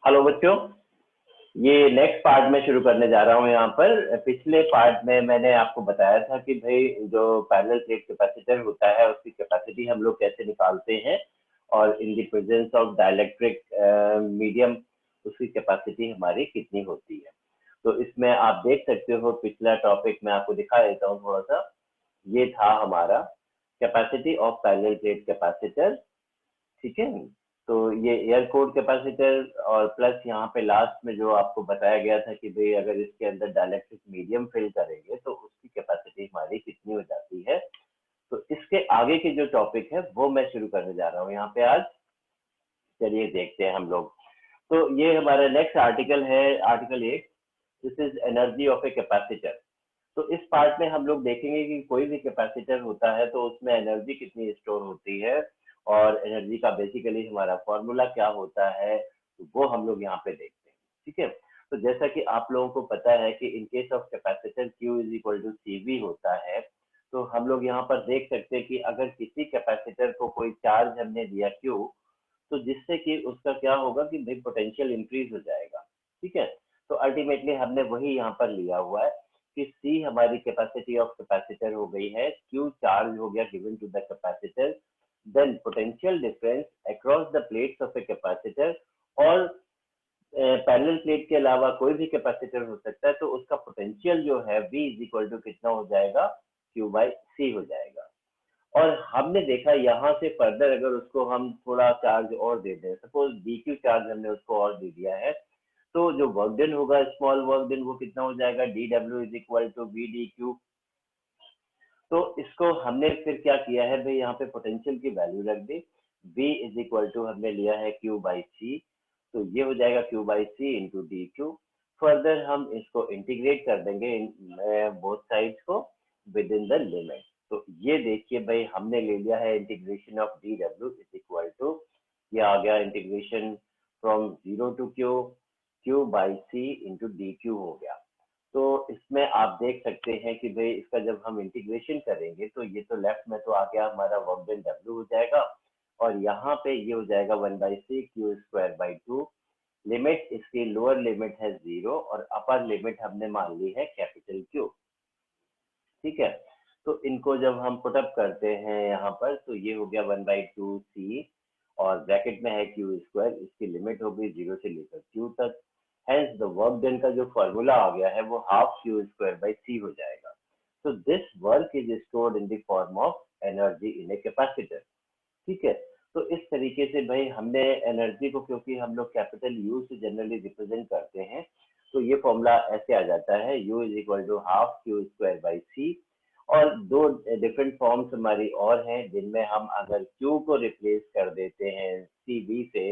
Hello बच्चों, ये next part में शुरू करने जा रहा हूँ। यहाँ पर पिछले पार्ट में मैंने आपको बताया था कि भाई जो पैरेलल प्लेट कैपेसिटर होता है उसकी कैपेसिटी हम लोग कैसे निकालते हैं और इन the presence of dielectric medium उसकी कैपेसिटी हमारी कितनी होती है। तो इसमें आप देख सकते हो, पिछला टॉपिक मैं आपको दिखा देता हूँ थोड़ा सा। ये था हमारा capacity of parallel plate capacitor, ठीक है। तो ये एयर कोड कैपेसिटर और प्लस यहाँ पे लास्ट में जो आपको बताया गया था कि भाई अगर इसके अंदर डाइलेक्ट्रिक मीडियम फिल करेंगे तो उसकी कैपेसिटी हमारी कितनी हो जाती है। तो इसके आगे के जो टॉपिक है वो मैं शुरू करने जा रहा हूँ यहाँ पे आज। चलिए देखते हैं हम लोग। तो ये हमारा नेक्स्ट आर्टिकल है, article 8। This is energy of a capacitor. तो इस पार्ट में हम लोग देखेंगे कि कोई भी कैपेसिटर होता है तो उसमें एनर्जी कितनी स्टोर होती है और एनर्जी का बेसिकली हमारा फॉर्मूला क्या होता है, तो वो हम लोग यहाँ पे देखते हैं, ठीक है। तो जैसा कि आप लोगों को पता है कि in case of capacitor Q is equal to CV होता है। तो हम लोग यहाँ पर देख सकते हैं कि अगर किसी कैपेसिटर को कोई चार्ज हमने दिया Q, तो जिससे कि उसका क्या होगा कि भाई पोटेंशियल इंक्रीज हो जाएगा, ठीक है। तो अल्टीमेटली हमने वही यहाँ पर लिया हुआ है कि C हमारी कैपेसिटी ऑफ कैपेसिटर हो गई है, Q चार्ज हो गया given to the capacitor, then potential difference across the plates of a capacitor. और पैरेलल प्लेट के अलावा कोई भी कैपेसिटर हो सकता है, तो उसका पोटेंशियल जो है V इज इक्वल टू कितना हो जाएगा, Q बाई C हो जाएगा। और हमने देखा यहाँ से फर्दर अगर उसको हम थोड़ा चार्ज और दे दें, सपोज dq चार्ज हमने उसको और दे दिया है, तो जो वर्क डन होगा, स्मॉल वर्क डन, वो कितना हो जाएगा, dw is equal to v dq। तो इसको हमने फिर क्या किया है भाई, यहाँ पे पोटेंशियल की वैल्यू रख दी, v इज इक्वल टू हमने लिया है q बाई सी। तो ये हो जाएगा q by C into D Q. Further हम इसको इंटीग्रेट कर देंगे बोथ साइड्स को विद इन द लिमिट। तो ये देखिए भाई, हमने ले लिया है integration of D W is equal to, ये आ गया integration from zero to Q, Q by C into D Q हो गया। तो इसमें आप देख सकते हैं कि भाई इसका जब हम इंटीग्रेशन करेंगे तो ये तो लेफ्ट में तो आ गया हमारा वर्क डन डब्ल्यू हो जाएगा, और यहाँ पे ये हो जाएगा 1/c Q square by two. Limit इसकी लोअर लिमिट है 0 और अपर लिमिट हमने मान ली है कैपिटल क्यू, ठीक है। तो इनको जब हम पुटअप करते हैं यहाँ पर, तो ये हो गया 1/2c और ब्रैकेट में है क्यू स्क्वायर, इसकी लिमिट हो गई 0 से लेकर क्यू तक। हेंस द वर्क डन का जो फॉर्मूला आ गया है वो हाफ क्यू स्क्वायर बाई सी हो जाएगा। तो this work is stored in the form of energy in a capacitor, ठीक है। तो इस तरीके से भाई हमने एनर्जी को, क्योंकि हम लोग कैपिटल यू से जनरली रिप्रेजेंट करते हैं, तो ये फॉर्मूला ऐसे आ जाता है, U is equal to half Q square by C. और दो डिफरेंट फॉर्म्स हमारी और हैं जिनमें हम अगर क्यू को रिप्लेस कर देते हैं सी बी से,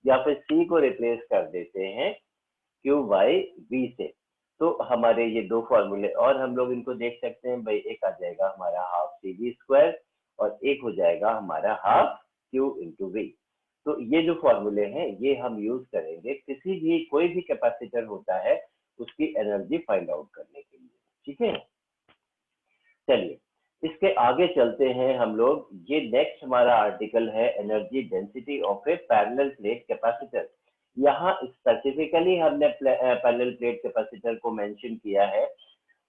या फिर सी को रिप्लेस कर देते हैं क्यू बाई वी से, तो हमारे ये दो फॉर्मूले और हम लोग इनको देख सकते हैं भाई। एक आ जाएगा हमारा हाफ सी बी स्क्वायर और एक हो जाएगा हमारा हाफ क्यू इंटू वी। तो ये जो फॉर्मूले हैं ये हम यूज करेंगे किसी भी, कोई भी कैपेसिटर होता है उसकी एनर्जी फाइंड आउट करने के लिए, ठीक है। चलिए इसके आगे चलते हैं हम लोग। ये नेक्स्ट हमारा आर्टिकल है energy density of A parallel plate capacitor. यहाँ स्पेसिफिकली हमने पैरेलल प्लेट कैपेसिटर को मेंशन किया है।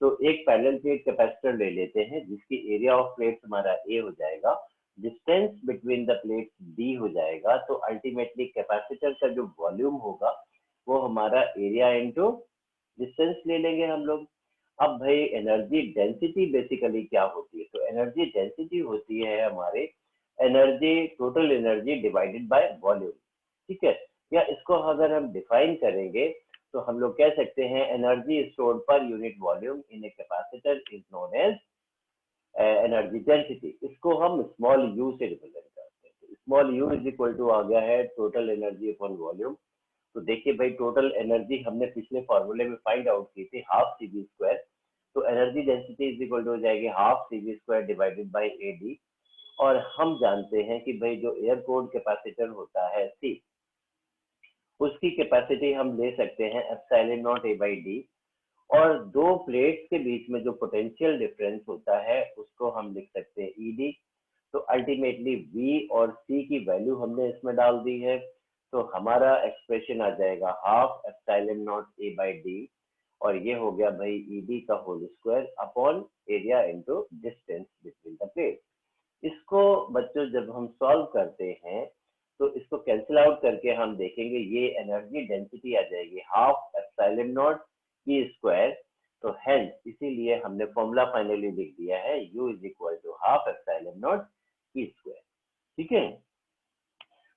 तो एक पैरेलल प्लेट कैपेसिटर ले लेते हैं जिसकी एरिया ऑफ प्लेट हमारा ए हो जाएगा, distance between the plates D हो जाएगा। तो अल्टीमेटली कैपेसिटर का जो वॉल्यूम होगा वो हमारा एरिया इनटू डिस्टेंस ले लेंगे हम लोग। अब भाई एनर्जी डेंसिटी बेसिकली क्या होती है, तो एनर्जी डेंसिटी होती है हमारे energy, total energy divided by volume, ठीक है। या इसको अगर हम डिफाइन करेंगे तो हम लोग कह सकते हैं energy stored per unit volume in a capacitor is known as energy density. इसको हम स्मॉल यू से रिप्रेजेंट करते हैं। तो small u is equal to आ गया है टोटल एनर्जी अपॉन वॉल्यूम। तो देखिए भाई, टोटल एनर्जी हमने पिछले फॉर्मूले में फाइंड आउट की थी हाफ सी बी स्क्वायर। तो energy density is equal to हो जाएगी half C V square divided by A D. और हम जानते हैं कि भाई जो एयर कोड कैपेसिटर होता है सी, उसकी कैपेसिटी हम ले सकते हैं epsilon not A by D. और दो प्लेट्स के बीच में जो पोटेंशियल डिफरेंस होता है उसको हम लिख सकते हैं ईडी। तो अल्टीमेटली वी और सी की वैल्यू हमने इसमें डाल दी है। तो हमारा एक्सप्रेशन आ जाएगा half epsilon not A by D, और ये हो गया भाई ईडी का whole square upon area into distance between the plate. इसको बच्चों जब हम सॉल्व करते हैं तो इसको कैंसिल आउट करके हम देखेंगे ये एनर्जी डेंसिटी आ जाएगी half epsilon naught E square. तो हेंस इसीलिए हमने फॉर्मूला फाइनली लिख दिया है U is equal to half epsilon naught E square. ठीक है,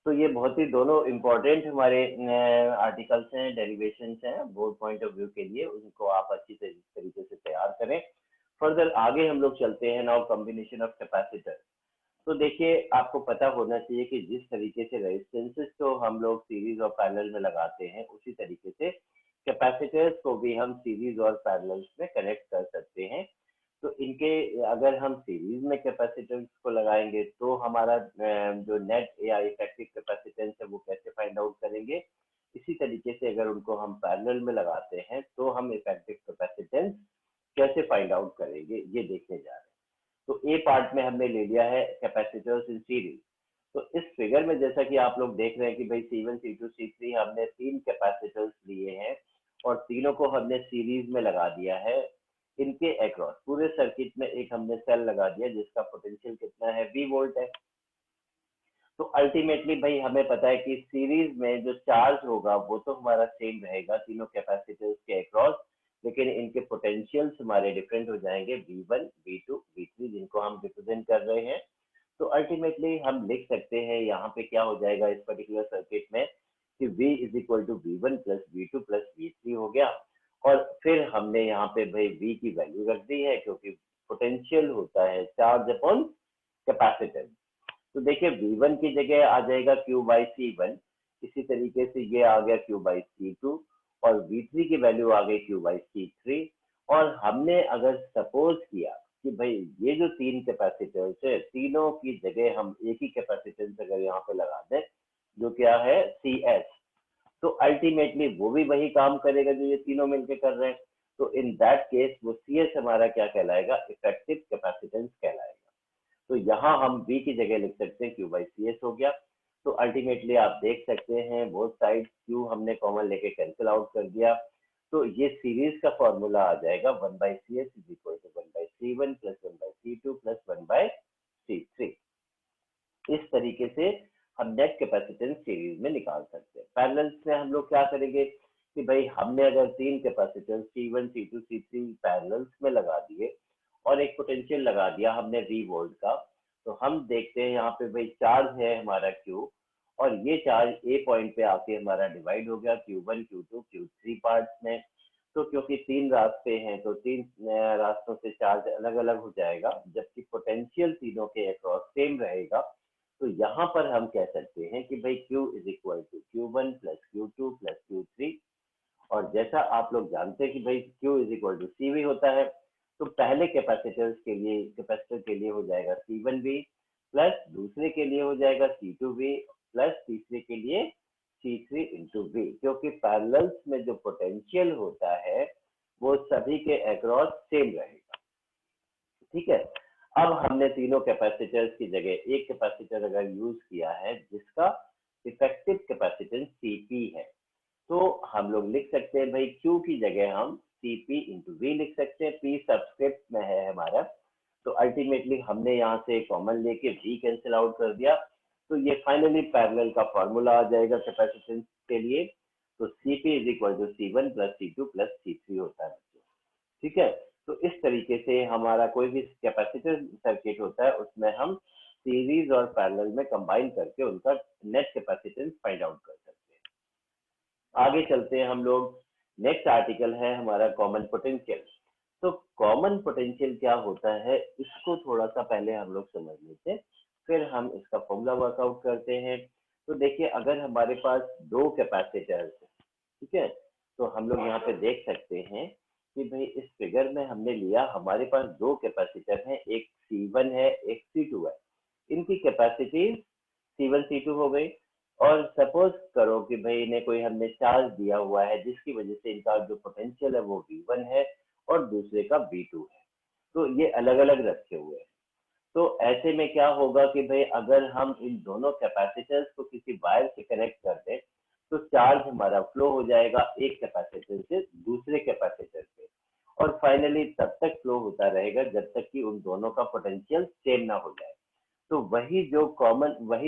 तो ये बहुत ही दोनों इंपॉर्टेंट हमारे आर्टिकल्स हैं, डेरिवेशंस हैं बोथ पॉइंट ऑफ व्यू के लिए, उनको आप अच्छी तरीके से तैयार करें। फर्दर आगे हम लोग चलते हैं नाउ कॉम्बिनेशन ऑफ कैपेसिटर। तो देखिए आपको पता होना चाहिए कि जिस तरीके से रेजिस्टेंसेस तो हम लोग सीरीज और पैरेलल में लगाते हैं उसी तरीके से कैपेसिटर्स को भी हम सीरीज और पैरेलल में कनेक्ट कर सकते हैं। तो इनके अगर हम सीरीज में कैपेसिटेंस को लगाएंगे तो हमारा जो नेट या इफेक्टिव कैपेसिटेंस है वो कैसे फाइंड आउट करेंगे। इसी तरीके से अगर उनको हम पैरेलल में लगाते हैं तो हम इफेक्टिव कैपेसिटेंस कैसे फाइंड आउट करेंगे ये देखने जा रहे हैं। तो ए पार्ट में हमने ले लिया है कैपेसिटर्स इन सीरीज। तो इस फिगर में जैसा कि आप लोग देख रहे हैं कि भाई C1 C2 C3 हमने 3 कैपेसिटर्स लिए हैं और तीनों को हमने सीरीज में लगा दिया है। इनके अक्रॉस पूरे सर्किट में एक हमने सेल लगा दिया जिसका पोटेंशियल कितना है V वोल्ट है। तो अल्टीमेटली भाई हमें पता है कि सीरीज में जो चार्ज होगा वो तो हमारा सेम रहेगा तीनों कैपेसिटर्स के अक्रॉस, लेकिन इनके पोटेंशियल्स हमारे डिफरेंट हो जाएंगे V1 V2 V3 जिनको हम रिप्रेजेंट कर रहे हैं। तो अल्टीमेटली हम लिख सकते हैं यहाँ पे क्या हो जाएगा इस पर्टिकुलर सर्किट में कि V is equal to V1 plus V2 plus V3 हो गया। और फिर हमने यहाँ पे भाई V की वैल्यू रख दी है क्योंकि पोटेंशियल होता है चार्ज अपॉन कैपेसिटेंस। तो देखिए V1 की जगह आ जाएगा Q बाई C1, इसी तरीके से ये आ गया Q बाई C2 और V3 की वैल्यू आ गई Q बाई C3। और हमने अगर सपोज किया कि भाई ये जो तीन कैपेसिटर्स है तीनों की जगह हम एक ही कैपेसिटेंस अगर यहाँ पे लगा दें जो क्या है CS, तो अल्टीमेटली वो भी वही काम करेगा जो ये तीनों मिलकर कर रहे हैं। तो इन दैट केस वो CS हमारा क्या कहलाएगा, इफेक्टिव कैपेसिटेंस कहलाएगा। तो यहाँ हम V की जगह लिख सकते हैं Q बाई CS हो गया। तो अल्टीमेटली आप देख सकते हैं बोथ साइड Q हमने कॉमन लेके कैंसिल आउट कर दिया। तो ये सीरीज का फॉर्मूला आ जाएगा 1 by CS is equal to 1 by C1 plus 1 by C2 plus 1 by C3। इस तरीके से हम नेट कैपेसिटेंस सीरीज में निकाल सकते हैं। पैरेलल में हम लोग क्या करेंगे कि भाई हमने अगर तीन capacitance C1 C2 C3 parallels में लगा दिए और एक पोटेंशियल लगा दिया हमने V वोल्ट का, तो हम देखते हैं यहाँ पे भाई चार्ज है हमारा Q और ये चार्ज ए पॉइंट पे आके हमारा डिवाइड हो गया Q1 Q2 Q3 पार्ट्स में। तो क्योंकि तीन रास्ते हैं तो तीन रास्तों से चार्ज अलग अलग हो जाएगा जबकि पोटेंशियल तीनों के अक्रॉस सेम रहेगा। तो यहाँ पर हम कह सकते हैं कि भाई Q is equal to Q1 plus Q2 plus Q3। और जैसा आप लोग जानते हैं कि भाई Q is equal to CV होता है, तो पहले कैपेसिटर के लिए हो जाएगा C1V प्लस दूसरे के लिए हो जाएगा C2V प्लस तीसरे के लिए C3 इंटू V, क्योंकि पैरेलल्स में जो पोटेंशियल होता है वो सभी के अक्रॉस सेम रहेगा। ठीक है, अब हमने तीनों कैपेसिटर्स की जगह एक कैपेसिटर अगर यूज किया है जिसका इफेक्टिव कैपेसिटेंस Cp है, तो हम लोग लिख सकते हैं भाई Q की जगह हम Cp इंटू V लिख सकते हैं, P सबस्क्रिप्ट में है हमारा। तो अल्टीमेटली हमने यहाँ से कॉमन लेके V कैंसिल आउट कर दिया, तो ये फाइनली पैरेलल का फॉर्मूला आ जाएगा कैपेसिटेंस के लिए। तो Cp is equal to C1 plus C2 plus C3 होता है। ठीक है, तो इस तरीके से हमारा कोई भी कैपेसिटर सर्किट होता है उसमें हम सीरीज और पैरेलल में कंबाइन करके उनका नेट कैपेसिटेंस फाइंड आउट कर सकते हैं। आगे चलते हैं हम लोग, नेक्स्ट आर्टिकल है हमारा कॉमन पोटेंशियल। तो कॉमन पोटेंशियल क्या होता है इसको थोड़ा सा पहले हम लोग समझ लेते हैं, फिर हम इसका फॉर्मूला वर्कआउट करते हैं। तो देखिए अगर हमारे पास दो कैपेसिटर्स, ठीक है, तो हम लोग यहाँ पे देख सकते हैं कि भाई इस फिगर में हमने लिया हमारे पास दो कैपेसिटर हैं, एक C1 है एक C2 है। इनकी कैपेसिटी C1 C2 हो गई और सपोज करो कि भाई इन्हें कोई हमने चार्ज दिया हुआ है जिसकी वजह से इनका जो पोटेंशियल है वो V1 है और दूसरे का V2 है। तो ये अलग अलग रखे हुए हैं। तो ऐसे में क्या होगा कि भाई अगर हम इन दोनों कैपेसिटर्स को किसी वायर से कनेक्ट कर दें चार्ज हमारा फ्लो हो जाएगा एक कैपेसिटर से दूसरे कैपेसिटर पे, और फाइनली तब तक फ्लो होता रहेगा जब तक कि उन दोनों का पोटेंशियल सेम ना हो जाए। तो वही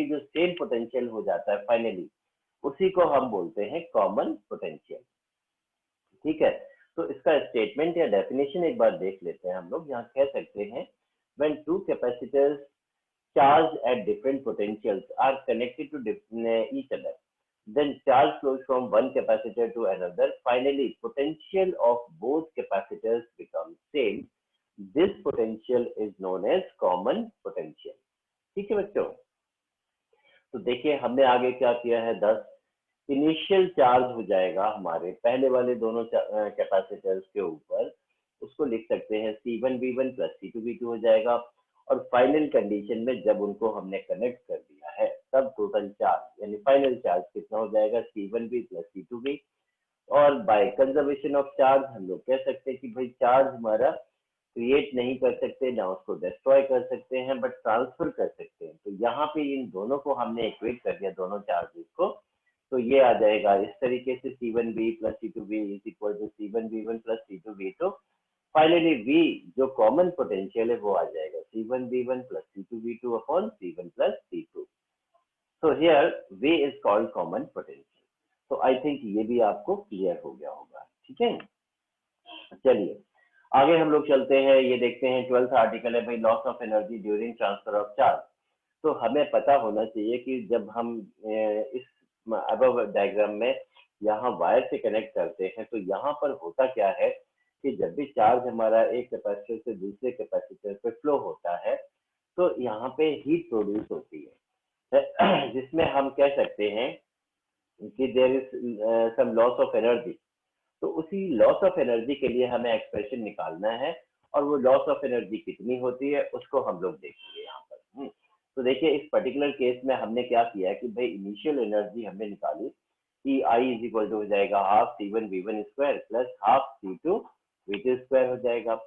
जो सेम पोटेंशियल हो जाता है फाइनली, उसी को हम बोलते हैं कॉमन पोटेंशियल। ठीक है, तो इसका स्टेटमेंट या डेफिनेशन एक बार देख लेते हैं हम लोग। यहाँ कह सकते हैं when two capacitors charged at different potentials are connected to each other, then charge flows from one capacitor to another. Finally, potential of both capacitors becomes same. This potential is known as common potential. ठीक है बच्चों, तो देखिए हमने आगे क्या किया है, 10 इनिशियल चार्ज हो जाएगा हमारे पहले वाले दोनों कैपेसिटर्स के ऊपर, उसको लिख सकते हैं C1V1 प्लस C2V2 हो जाएगा। और फाइनल कंडीशन में जब उनको हमने कनेक्ट कर दिया है तब टोटल चार्ज यानी फाइनल चार्ज कितना हो जाएगा, C1V प्लस C2V। और बाय कंजर्वेशन ऑफ चार्ज हम लोग कह सकते हैं कि भाई चार्ज हमारा क्रिएट नहीं कर सकते, ना उसको डिस्ट्रॉय कर सकते हैं, बट ट्रांसफर कर सकते हैं। तो यहाँ पे इन दोनों को हमने इक्वेट कर दिया, दोनों चार्जेस को, तो ये आ जाएगा इस तरीके से C1V plus C2V is equal to C1V1 plus C2V। तो फाइनली V जो कॉमन पोटेंशियल है वो आ जाएगा C1V1 plus C2V2 upon C1 plus C2। So here V is called common potential। तो आई थिंक ये भी आपको क्लियर हो गया होगा। ठीक है, चलिए आगे हम लोग चलते हैं, ये देखते हैं 12th आर्टिकल है भाई, loss of energy during transfer of charge. तो हमें पता होना चाहिए कि जब हम इस अबव डायग्राम में यहाँ वायर से कनेक्ट करते हैं तो यहाँ पर होता क्या है कि जब भी चार्ज हमारा एक कैपेसिटर से दूसरे कैपेसिटर पे फ्लो होता है तो यहाँ पे हीट प्रोड्यूस होती है जिसमें हम कह सकते हैं कि there is some loss of energy. तो उसी लॉस ऑफ एनर्जी के लिए हमें एक्सप्रेशन निकालना है, और वो लॉस ऑफ एनर्जी कितनी होती है उसको हम लोग देखेंगे यहाँ पर। तो देखिए इस पर्टिकुलर केस में हमने क्या किया कि भाई इनिशियल एनर्जी हमने निकाली कि आई इज इक्वल टू हो जाएगा half C1V1 square plus half C2V2 square हो जाएगा।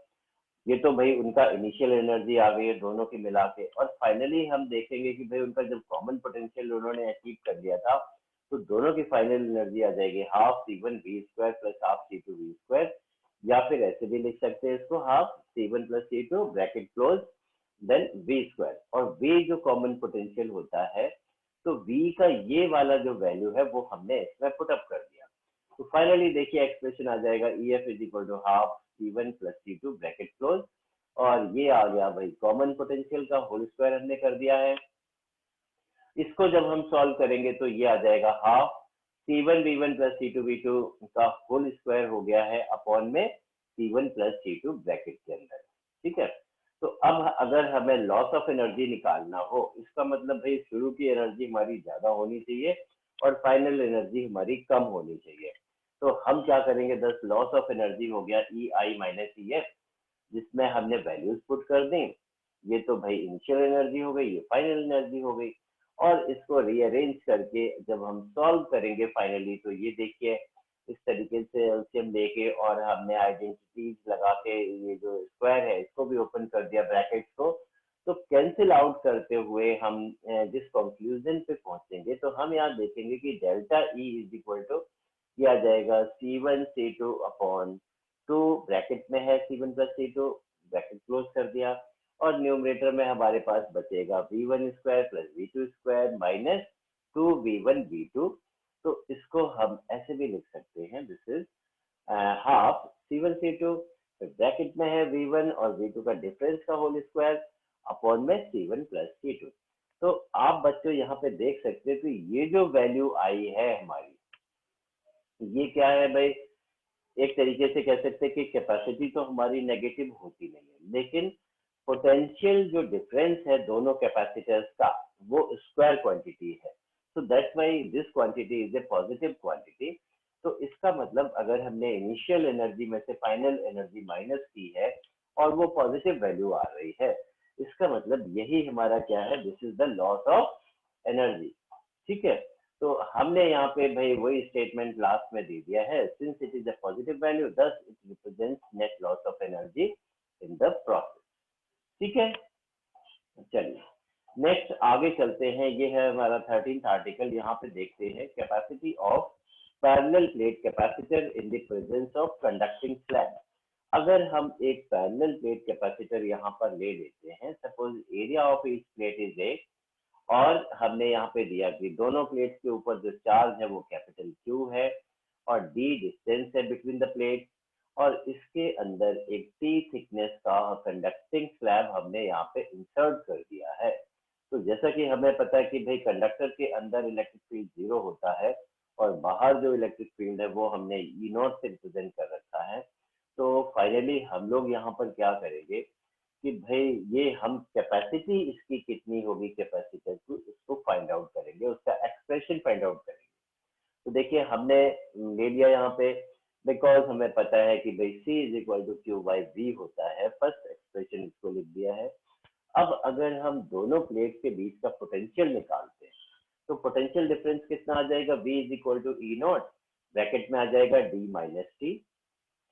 ये तो भाई उनका इनिशियल एनर्जी आ गई है दोनों के मिला के, और फाइनली हम देखेंगे कि भाई उनका जब कॉमन पोटेंशियल उन्होंने अचीव कर लिया था तो दोनों की फाइनल एनर्जी आ जाएगी half C1V square plus half C2V square, या फिर ऐसे भी लिख सकते हैं इसको half C1 plus C2 bracket close then V square. और V जो कॉमन पोटेंशियल होता है तो V का ये वाला जो वैल्यू है वो हमने इसमें पुटअप कर दिया। तो फाइनली देखिए एक्सप्रेशन आ जाएगा EF is equal to half C1 plus C2 bracket close, और ये आ गया भाई कॉमन पोटेंशियल का होल स्क्वायर हमने कर दिया है। इसको जब हम सॉल्व करेंगे तो ये आ जाएगा हाफ C1V1 प्लस C2V2 का होल स्क्वायर हो गया है अपॉन में C1 प्लस C2 ब्रैकेट के अंदर। ठीक है, तो अब अगर हमें लॉस ऑफ एनर्जी निकालना हो, इसका मतलब भाई शुरू की एनर्जी हमारी ज्यादा होनी चाहिए और फाइनल एनर्जी हमारी कम होनी चाहिए। तो हम क्या करेंगे, 10 लॉस ऑफ एनर्जी हो गया EI माइनस EF, जिसमें हमने वैल्यूज पुट कर दी। ये तो भाई इनिशियल एनर्जी हो गई, ये फाइनल एनर्जी हो गई, और इसको रीअरेंज करके जब हम सॉल्व करेंगे फाइनली तो ये देखिए इस तरीके से एलसीएम लेके और हमने आइडेंटिटीज लगा के ये जो स्क्वायर है इसको भी ओपन कर दिया ब्रैकेट्स को, तो कैंसिल आउट करते हुए हम जिस कंक्लूजन पे पहुंचेंगे तो हम यहाँ देखेंगे कि delta E is equal to किया जाएगा C1 C2 अपॉन 2 ब्रैकेट में है C1 plus C2 bracket close कर दिया, और न्यूमरेटर में हमारे पास बचेगा V1 square plus V2 square minus 2V1 V2। तो इसको हम ऐसे भी लिख सकते हैं, this is half C1 C2 bracket में है V1 और V2 का डिफरेंस का होल स्क्वायर अपॉन में C1 प्लस C2। तो आप बच्चों यहाँ पे देख सकते हैं कि ये जो वैल्यू आई है हमारी, ये क्या है भाई, एक तरीके से कह सकते हैं कि कैपेसिटी तो हमारी नेगेटिव होती नहीं है, लेकिन पोटेंशियल जो डिफरेंस है दोनों कैपेसिटर्स का वो स्क्वायर क्वांटिटी है। So that's why this quantity is a positive quantity. तो इसका मतलब अगर हमने इनिशियल एनर्जी में से फाइनल एनर्जी माइनस की है और वो पॉजिटिव वैल्यू आ रही है, इसका मतलब यही हमारा क्या है, this is the loss of energy. ठीक है, तो हमने यहाँ पे भाई वही स्टेटमेंट लास्ट में दे दिया है, since it is a positive value thus it represents net loss of energy in the process. ठीक है, चलिए नेक्स्ट आगे चलते हैं, ये है हमारा 13th आर्टिकल। यहाँ पे देखते हैं capacity of parallel plate capacitor in the presence of conducting slab. अगर हम एक पैरेलल प्लेट कैपेसिटर यहाँ पर ले लेते हैं, suppose area of each plate is a, और हमने यहाँ पे दिया कि दोनों प्लेट्स के ऊपर जो चार्ज है वो कैपिटल क्यू है और डी डिस्टेंस है बिटवीन द प्लेट, और इसके अंदर एक टी थिकनेस का कंडक्टिंग स्लैब हमने यहाँ पे इंसर्ट कर दिया है। तो जैसा कि हमें पता है कि भाई कंडक्टर के अंदर इलेक्ट्रिक फील्ड जीरो होता है और बाहर जो इलेक्ट्रिक फील्ड है वो हमने ई नॉट से रिप्रेजेंट कर रखा है। तो फाइनली हम लोग यहाँ पर क्या करेंगे कि भाई ये हम कैपेसिटी इसकी कितनी होगी कैपेसिटर की, उसको फाइंड आउट करेंगे, उसका एक्सप्रेशन फाइंड आउट करेंगे। तो देखिए हमने ले लिया यहाँ पे, बिकॉज हमें पता है कि भाई C is equal to Q by V होता है, फर्स्ट एक्सप्रेशन इसको लिख दिया है। अब अगर हम दोनों प्लेट के बीच का पोटेंशियल निकालते हैं तो पोटेंशियल डिफरेंस कितना आ जाएगा, V is equal to E naught, bracket में आ जाएगा D माइनस टी।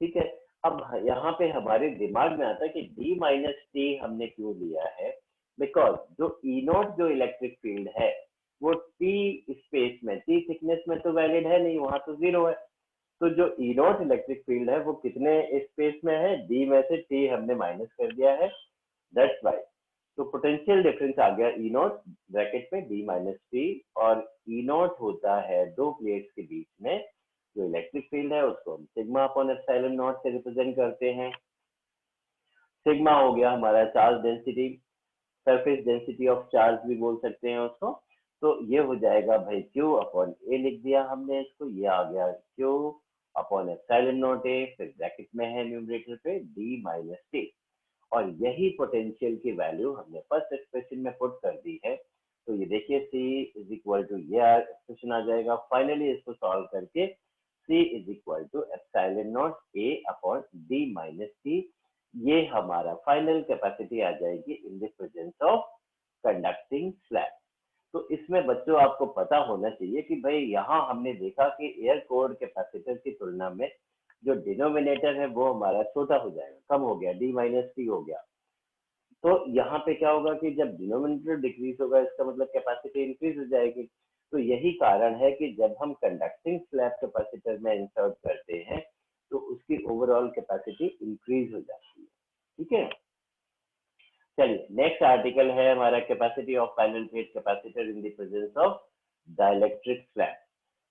ठीक है, अब यहाँ पे हमारे दिमाग में आता है कि D माइनस टी हमने क्यों लिया है, बिकॉज जो ई नॉट जो इलेक्ट्रिक फील्ड है वो टी स्पेस में, टी थिकनेस में तो वैलिड है नहीं, वहां तो जीरो है। तो जो ई नॉट इलेक्ट्रिक फील्ड है वो कितने स्पेस में है, डी में से टी हमने माइनस कर दिया है, दैट्स वाई। तो पोटेंशियल डिफरेंस आ गया ई नॉट ब्रैकेट में डी माइनस टी, और ई नॉट होता है दो प्लेट्स के बीच में जो इलेक्ट्रिक फील्ड है उसको हम सिग्मा अपॉन एप्सिलॉन नॉट से रिप्रेजेंट करते हैं। सिग्मा हो गया हमारा charge density, surface density of charge भी बोल सकते हैं उसको। तो ये हो जाएगा भाई Q अपॉन ए, लिख दिया हमने इसको, ये आ गया Q upon epsilon not a, फिर ब्रैकेट में है न्यूमरेटर पे D माइनस टी, और यही पोटेंशियल की वैल्यू हमने फर्स्ट एक्सप्रेशन में पुट कर दी है। तो ये देखिए C इज इक्वल टू ये एक्सप्रेशन आ जाएगा। फाइनली इसको सॉल्व करके C is equal to epsilon not A upon D minus T, ये हमारा फाइनल कैपेसिटी आ जाएगी in the presence of conducting slab. तो इसमें बच्चों आपको पता होना चाहिए कि भाई यहाँ हमने देखा कि एयर कोर कैपेसिटर की तुलना में जो डिनोमिनेटर है वो हमारा छोटा हो जाएगा, कम हो गया, D माइनस टी हो गया। तो यहाँ पे क्या होगा कि जब डिनोमिनेटर डिक्रीज होगा इसका मतलब कैपेसिटी इंक्रीज हो जाएगी। तो यही कारण है कि जब हम कंडक्टिंग स्लैब कैपेसिटर में इंसर्ट करते हैं तो उसकी ओवरऑल कैपेसिटी इंक्रीज हो जाती है। ठीक है, चलिए नेक्स्ट आर्टिकल है हमारा capacity of parallel plate capacitor in the presence of dielectric slab.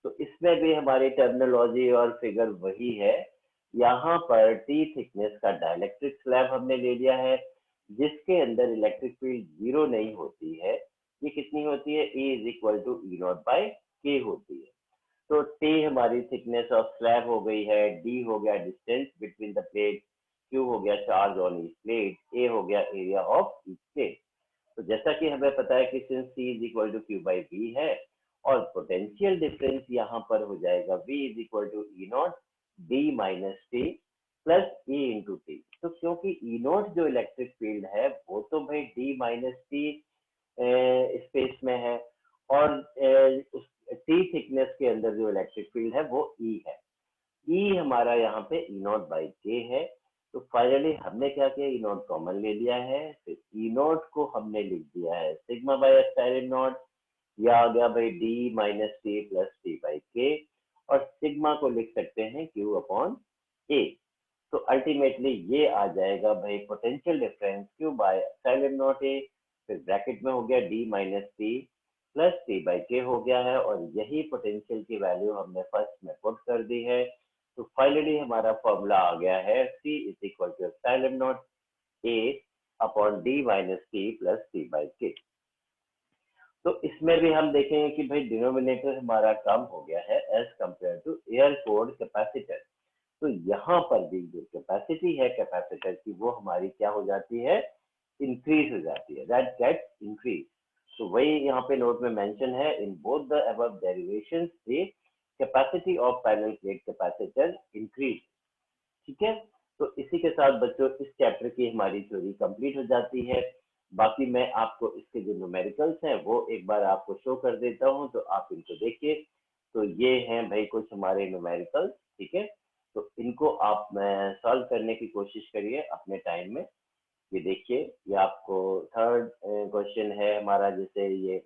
तो इसमें भी हमारी टर्मिनोलॉजी और फिगर वही है। यहाँ पर टी थिकनेस का डाइलेक्ट्रिक स्लैब हमने ले लिया है जिसके अंदर इलेक्ट्रिक फील्ड जीरो नहीं होती है। ये कितनी होती है, E is equal to E naught by K होती है। तो टी हमारी थिकनेस ऑफ स्लैब हो गई है, डी हो गया distance between the plate, Q हो गया चार्ज ऑन ईच प्लेट, ए हो गया एरिया ऑफ ईच प्लेट। तो जैसा कि हमें पता है कि since C is equal to Q by V है, और पोटेंशियल डिफरेंस यहाँ पर हो जाएगा V is equal to E naught D minus T plus E into T. तो क्योंकि ई नॉट जो इलेक्ट्रिक फील्ड है वो तो भाई डी माइनस टी स्पेस में है, और उस टी थिकनेस के अंदर जो इलेक्ट्रिक फील्ड है वो E है। E हमारा यहाँ पे ई नॉट बाई के है। तो फाइनली हमने क्या किया, ई नॉट कॉमन ले लिया है, फिर ई नॉट को हमने लिख दिया है सिग्मा बाई एप्सिलॉन नॉट, या आ गया भाई D minus T plus T by के, और सिग्मा को लिख सकते हैं क्यू अपॉन ए। तो अल्टीमेटली ये आ जाएगा भाई potential difference Q by epsilon not a, फिर ब्रैकेट में हो गया D minus T plus T by के हो गया है, और यही पोटेंशियल की वैल्यू हमने फर्स्ट में पुट कर दी है। तो फाइनली हमारा फॉर्मूला आ गया है C is equal to epsilon not A upon D minus T plus T by K. तो इसमें भी हम देखेंगे कि भाई डिनोमिनेटर हमारा कम हो गया है as compare to air cored capacitor. तो यहाँ पर भी जो कैपेसिटी है कैपेसिटर की वो हमारी क्या हो जाती है, इंक्रीज हो जाती है, दैट गेट्स इंक्रीज। तो वही यहाँ पे नोट में मेंशन है, in both the above derivations the capacity of parallel plate capacitor increase. ठीक है, तो इसी के साथ बच्चों इस चैप्टर की हमारी थ्योरी कंप्लीट हो जाती है। बाकी मैं आपको इसके जो न्यूमेरिकल्स हैं वो एक बार आपको शो कर देता हूँ, तो आप इनको देखिए। तो ये हैं भाई कुछ हमारे न्यूमेरिकल्स। ठीक है, तो इनको आप सॉल्व करने की कोशिश करिए अपने टाइम में। ये देखिए, ये आपको थर्ड क्वेश्चन है हमारा, जैसे ये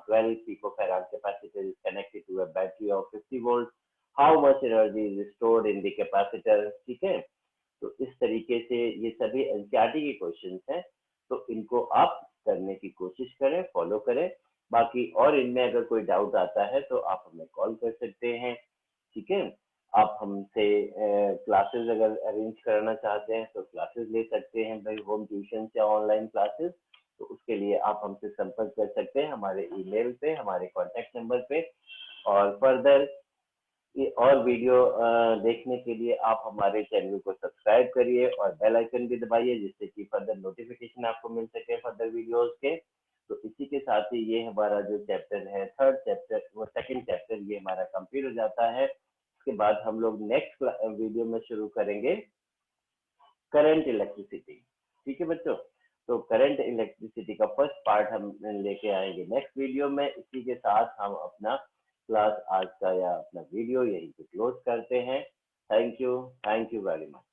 12 picofarad capacitor is connected to a battery of 50 volt, how much energy is stored in the capacitor, ठीक है। तो इस तरीके से ये सभी एनसीईआरटी के क्वेश्चंस हैं, तो इनको आप करने की कोशिश करें, फॉलो करें। बाकी और इनमें अगर कोई डाउट आता है तो आप हमें कॉल कर सकते हैं, ठीक है। आप हमसे क्लासेस अगर अरेंज कराना चाहते हैं तो क्लासेस ले सकते हैं भाई, होम ट्यूशन या ऑनलाइन क्लासेस। तो उसके लिए आप हमसे संपर्क कर सकते हैं हमारे ईमेल पे, हमारे कॉन्टैक्ट नंबर पे। और फर्दर ये और वीडियो देखने के लिए आप हमारे चैनल को सब्सक्राइब करिए और बेल आइकन भी दबाइए, जिससे कि फर्दर नोटिफिकेशन आपको मिल सके फर्दर वीडियोस के। तो इसी के साथ ही ये हमारा जो चैप्टर है, थर्ड चैप्टर, वो सेकंड चैप्टर, ये हमारा कंप्लीट हो जाता है। उसके बाद हम लोग नेक्स्ट वीडियो में शुरू करेंगे करंट इलेक्ट्रिसिटी, ठीक है बच्चों। तो करंट इलेक्ट्रिसिटी का फर्स्ट पार्ट हम लेके आएंगे नेक्स्ट वीडियो में। इसी के साथ हम अपना क्लास आज का या अपना वीडियो यहीं पे क्लोज करते हैं। Thank you very much.